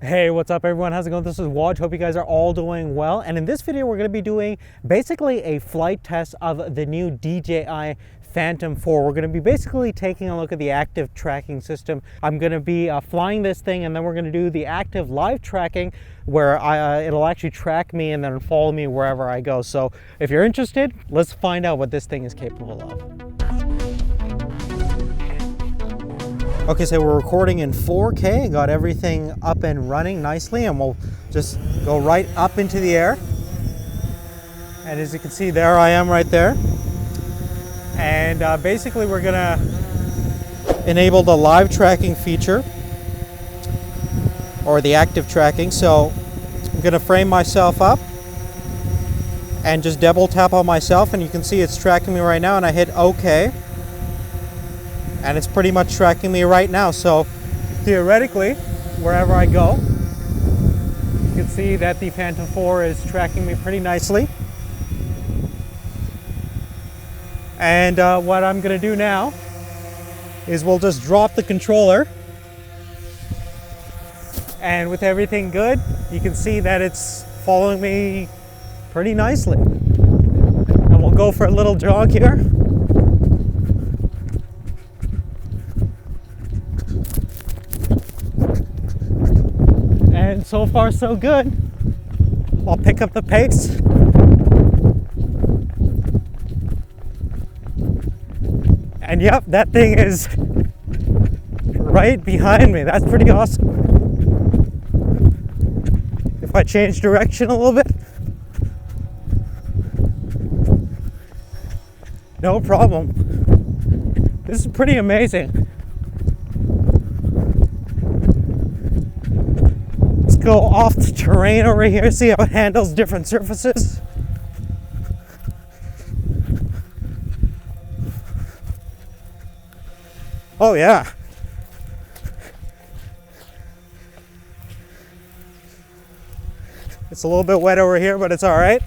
Hey, what's up everyone? How's it going? This is Waj. Hope you guys are all doing well. And in this video, we're going to be doing basically a flight test of the new DJI Phantom 4. We're going to be basically taking a look at the active tracking system. I'm going to be flying this thing, and then we're going to do the active live tracking where it'll actually track me and then follow me wherever I go. So if you're interested, let's find out what this thing is capable of. Okay, so we're recording in 4K, got everything up and running nicely, and we'll just go right up into the air. And as you can see, there I am right there. And basically we're gonna enable the live tracking feature, or the active tracking. So I'm gonna frame myself up and just double tap on myself, and you can see it's tracking me right now, and I hit OK. And it's pretty much tracking me right now. So theoretically, wherever I go, you can see that the Phantom 4 is tracking me pretty nicely. And what I'm gonna do now is we'll just drop the controller. And with everything good, you can see that it's following me pretty nicely. And we'll go for a little jog here. And so far so good. I'll pick up the pace. And yep, that thing is right behind me. That's pretty awesome. If I change direction a little bit. No problem. This is pretty amazing. Go off the terrain over here, see how it handles different surfaces. Oh yeah. It's a little bit wet over here, but it's all right.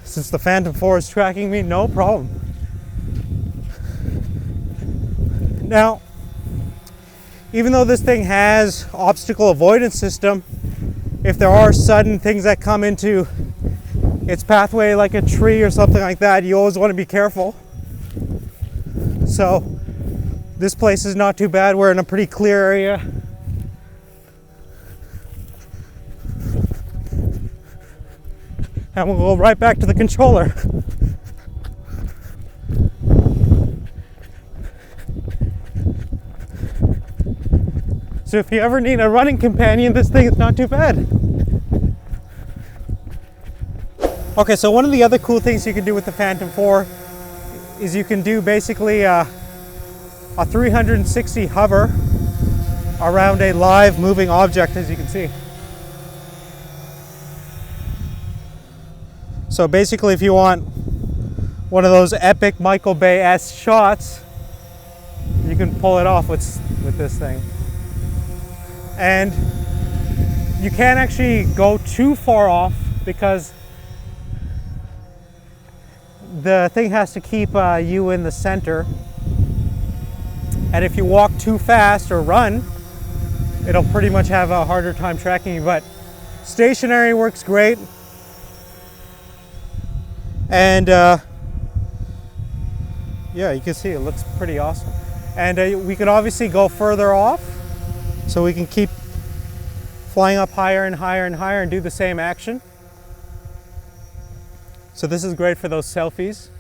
Since the Phantom 4 is tracking me, no problem. Now, even though this thing has obstacle avoidance system, if there are sudden things that come into its pathway, like a tree or something like that, you always want to be careful. So this place is not too bad. We're in a pretty clear area. And we'll go right back to the controller. So if you ever need a running companion, this thing is not too bad. Okay, so one of the other cool things you can do with the Phantom 4 is you can do basically a 360 hover around a live moving object, as you can see. So basically, if you want one of those epic Michael Bay-esque shots, you can pull it off with this thing. And you can't actually go too far off because the thing has to keep you in the center. And if you walk too fast or run, it'll pretty much have a harder time tracking you. But stationary works great. And yeah, you can see it looks pretty awesome. And we can obviously go further off. So we can keep flying up higher and higher and higher and do the same action. So this is great for those selfies.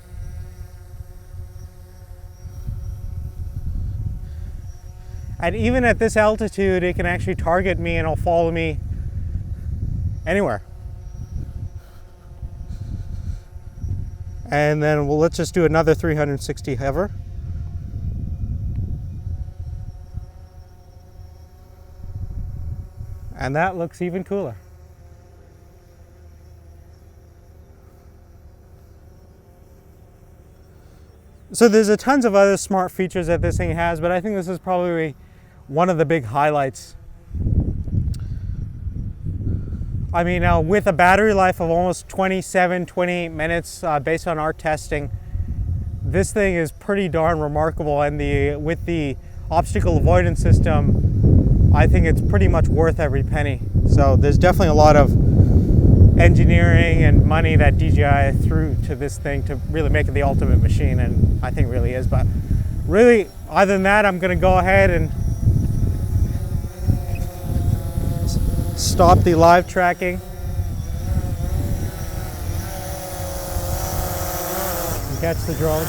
And even at this altitude, it can actually target me and it'll follow me anywhere. And then let's just do another 360 hover. And that looks even cooler. So there's a tons of other smart features that this thing has, but I think this is probably one of the big highlights. I mean, with a battery life of almost 28 minutes based on our testing, this thing is pretty darn remarkable. And with the obstacle avoidance system, I think it's pretty much worth every penny. So there's definitely a lot of engineering and money that DJI threw to this thing to really make it the ultimate machine, and I think it really is. But really, other than that, I'm going to go ahead and stop the live tracking. Catch the drone.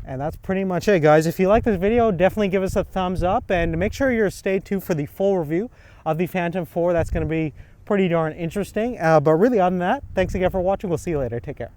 And that's pretty much it, guys. If you like this video, definitely give us a thumbs up, and make sure you're stay tuned for the full review of the Phantom 4. That's going to be pretty darn interesting. But really, other than that, thanks again for watching. We'll see you later. Take care.